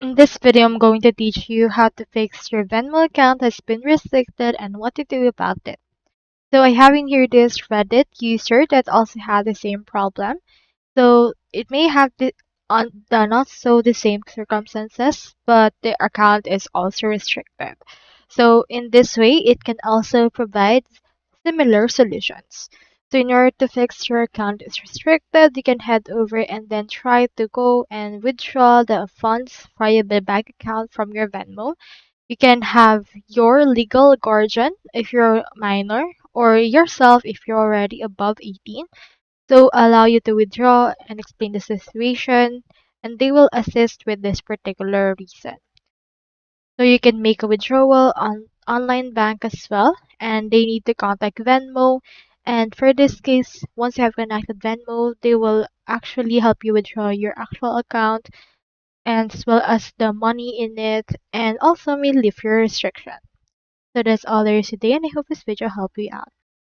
In this video, I'm going to teach you how to fix your Venmo account has been restricted and what to do about it. So I have in here this Reddit user that also had the same problem. So it may have the not so the same circumstances, but the account is also restricted. So in this way, it can also provide similar solutions. So in order to fix your account is restricted, you can head over and then try to go and withdraw the funds via the bank account from your Venmo. You can have your legal guardian if you're a minor or yourself if you're already above 18 to allow you to withdraw and explain the situation, and they will assist with this particular reason. So you can make a withdrawal on online bank as well, and they need to contact Venmo. And for this case, once you have connected Venmo, they will actually help you withdraw your actual account and as well as the money in it, and also may lift your restriction. So that's all there is today, and I hope this video helped you out.